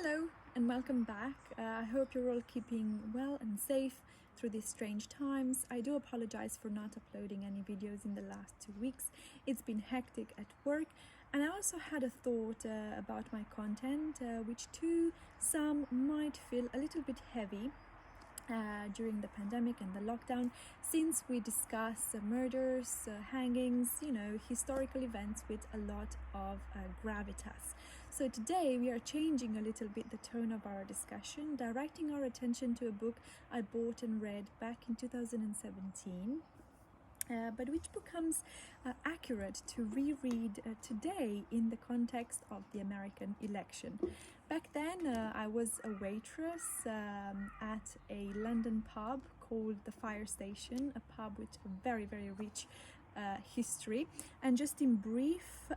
Hello and welcome back. I hope you're all keeping well and safe through these strange times. I do apologize for not uploading any videos in the last 2 weeks. It's been hectic at work, and I also had a thought about my content, which to some might feel a little bit heavy during the pandemic and the lockdown, since we discuss murders, hangings, historical events with a lot of gravitas. So today we are changing a little bit the tone of our discussion, directing our attention to a book I bought and read back in 2017. But which becomes accurate to reread today in the context of the American election. Back then, I was a waitress at a London pub called the Fire Station, a pub with a very, very rich history. And just in brief,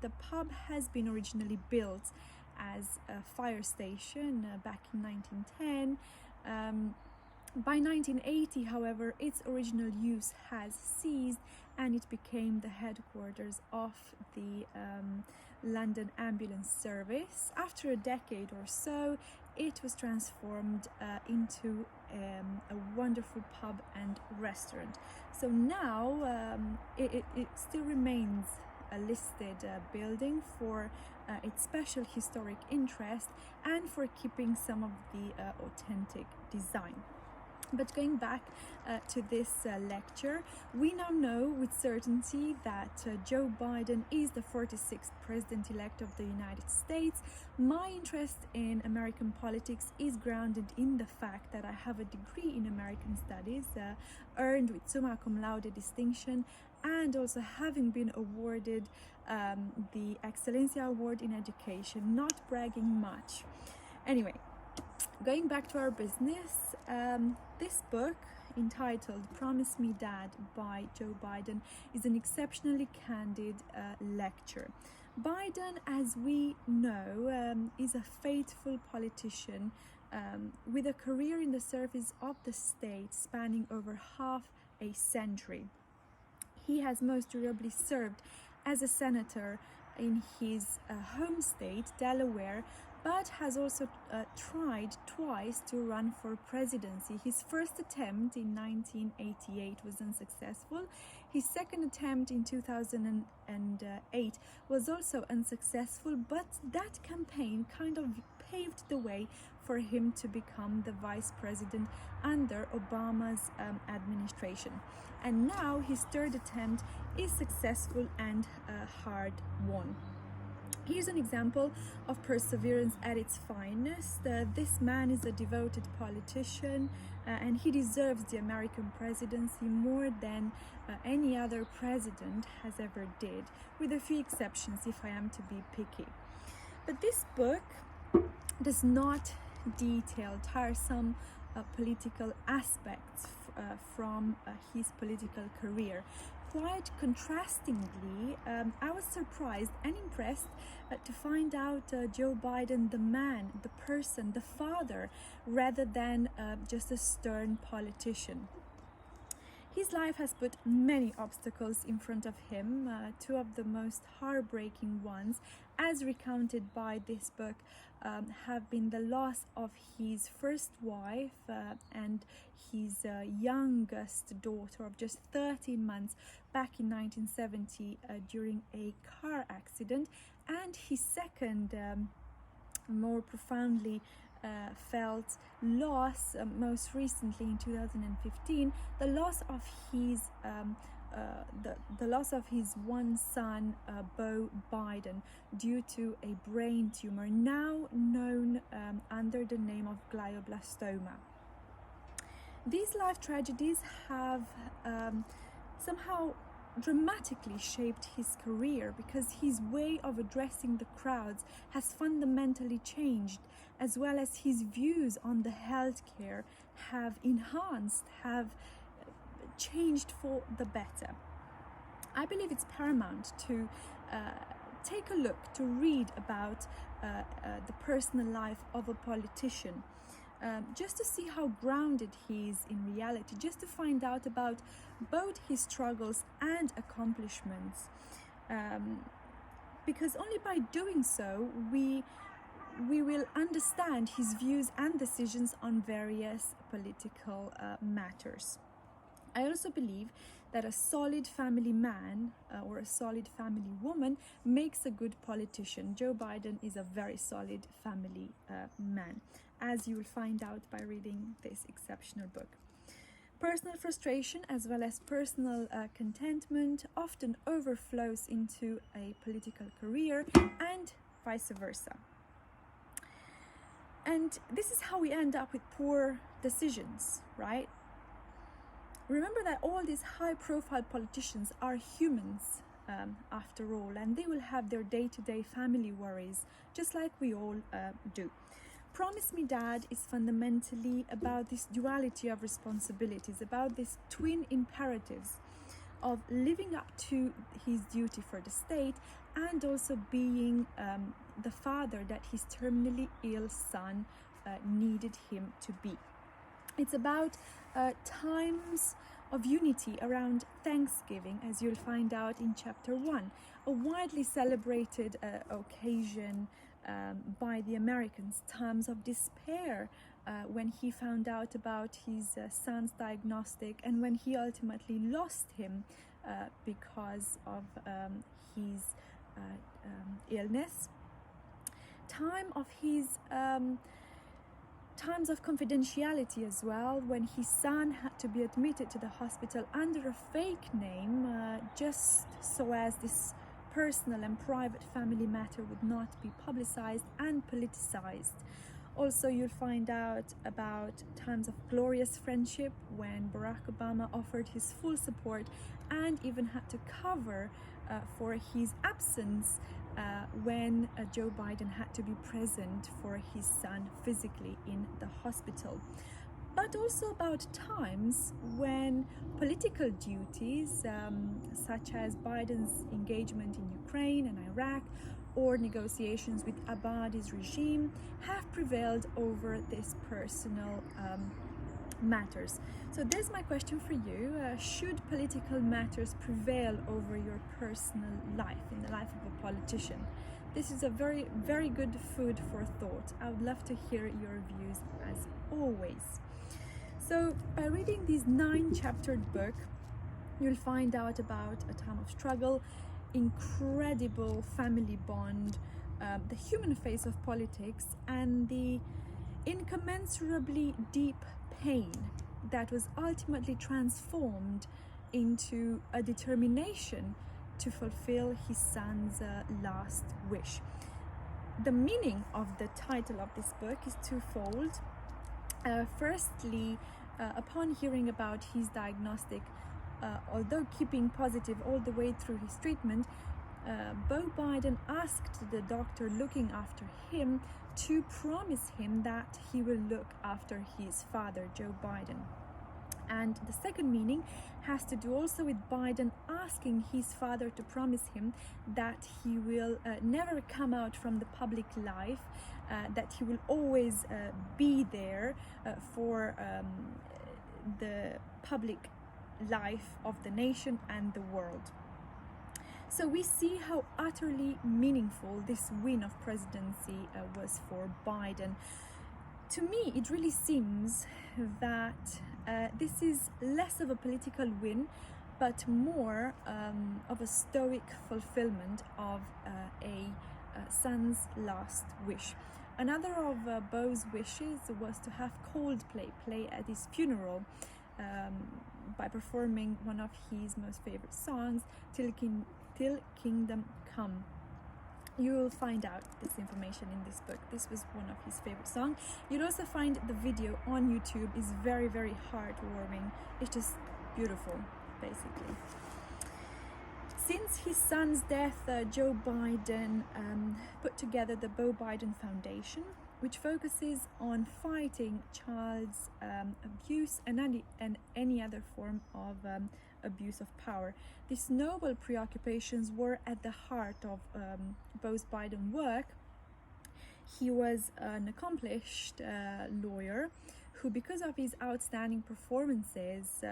the pub has been originally built as a fire station back in 1910. By 1980, however, its original use has ceased and it became the headquarters of the London Ambulance Service. After a decade or so, it was transformed into a wonderful pub and restaurant. So now it still remains a listed building for its special historic interest and for keeping some of the authentic design. But going back to this lecture, we now know with certainty that Joe Biden is the 46th president-elect of the United States. My interest in American politics is grounded in the fact that I have a degree in American studies, earned with summa cum laude distinction, and also having been awarded the Excellencia Award in Education, not bragging much. Anyway, going back to our business, this book entitled Promise Me Dad by Joe Biden is an exceptionally candid lecture. Biden, as we know, is a faithful politician with a career in the service of the state spanning over half a century. He has most durably served as a senator in his home state, Delaware, but has also tried twice to run for presidency. His first attempt in 1988 was unsuccessful. His second attempt in 2008 was also unsuccessful, but that campaign kind of paved the way for him to become the vice president under Obama's administration. And now his third attempt is successful and hard-won. Here's an example of perseverance at its finest. This man is a devoted politician and he deserves the American presidency more than any other president has ever did, with a few exceptions if I am to be picky. But this book does not detail tiresome political aspects from his political career. Quite contrastingly, I was surprised and impressed to find out Joe Biden, the man, the person, the father, rather than just a stern politician. His life has put many obstacles in front of him. Two of the most heartbreaking ones, as recounted by this book, have been the loss of his first wife and his youngest daughter of just 13 months back in 1970 during a car accident, and his second, more profoundly felt loss most recently in 2015, the loss of his the loss of his one son, Beau Biden, due to a brain tumor now known under the name of glioblastoma. These life tragedies have somehow dramatically shaped his career, because his way of addressing the crowds has fundamentally changed, as well as his views on the healthcare have changed for the better. I believe it's paramount to take a look, to read about the personal life of a politician, just to see how grounded he is in reality, just to find out about both his struggles and accomplishments, because only by doing so we we will understand his views and decisions on various political matters. I also believe that a solid family man or a solid family woman makes a good politician. Joe Biden is a very solid family man, as you will find out by reading this exceptional book. Personal frustration as well as personal contentment often overflows into a political career and vice versa. And this is how we end up with poor decisions, right? Remember that all these high-profile politicians are humans after all, and they will have their day-to-day family worries, just like we all do. Promise Me Dad is fundamentally about this duality of responsibilities, about these twin imperatives of living up to his duty for the state and also being the father that his terminally ill son needed him to be. It's about times of unity around Thanksgiving, as you'll find out in chapter 1, a widely celebrated occasion by the Americans, times of despair when he found out about his son's diagnostic and when he ultimately lost him because of his illness. Times of confidentiality as well, when his son had to be admitted to the hospital under a fake name just so as this personal and private family matter would not be publicized and politicized. Also, you'll find out about times of glorious friendship when Barack Obama offered his full support and even had to cover for his absence when Joe Biden had to be present for his son physically in the hospital. But also about times when political duties, such as Biden's engagement in Ukraine and Iraq, or negotiations with Abadi's regime, have prevailed over these personal matters. So there's my question for you. Should political matters prevail over your personal life, in the life of a politician? This is a very, very good food for thought. I would love to hear your views as always. So by reading this 9-chaptered book, you'll find out about a time of struggle, incredible family bond, the human face of politics, and the incommensurably deep pain that was ultimately transformed into a determination to fulfill his son's last wish. The meaning of the title of this book is twofold. Firstly, upon hearing about his diagnostic, although keeping positive all the way through his treatment, Beau Biden asked the doctor looking after him to promise him that he will look after his father, Joe Biden. And the second meaning has to do also with Biden asking his father to promise him that he will never come out from the public life, that he will always be there for the public life of the nation and the world. So we see how utterly meaningful this win of presidency was for Biden. To me, it really seems that this is less of a political win, but more of a stoic fulfillment of a son's last wish. Another of Beau's wishes was to have Coldplay play at his funeral by performing one of his most favorite songs, Till Kingdom Come. You will find out this information in this book. This was one of his favorite songs. You'll also find the video on YouTube. Is very, very heartwarming. It's just beautiful, basically. Since his son's death, Joe Biden put together the Beau Biden Foundation, which focuses on fighting child abuse and any other form of abuse of power. These noble preoccupations were at the heart of Beau Biden's work. He was an accomplished lawyer who, because of his outstanding performances,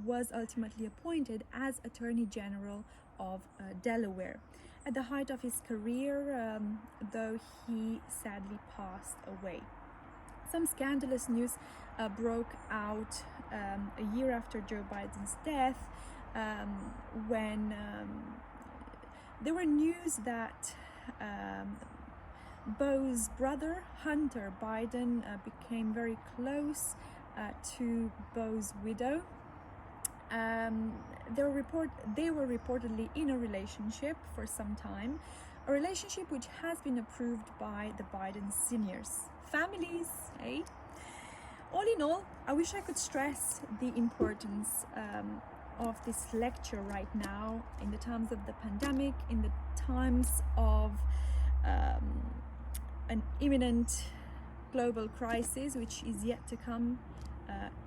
was ultimately appointed as Attorney General of Delaware. at the height of his career, though he sadly passed away. Some scandalous news broke out a year after Joe Biden's death, when there were news that Beau's brother, Hunter Biden, became very close to Beau's widow. They were reportedly in a relationship for some time, a relationship which has been approved by the Biden seniors. Families, eh? All in all, I wish I could stress the importance of this lecture right now, in the times of the pandemic, in the times of an imminent global crisis which is yet to come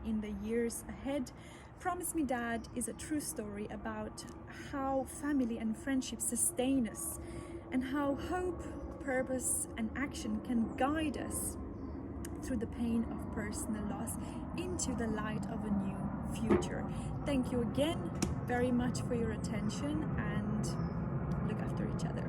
in the years ahead. Promise Me Dad is a true story about how family and friendship sustain us, and how hope, purpose and action can guide us through the pain of personal loss into the light of a new future. Thank you again very much for your attention, and look after each other.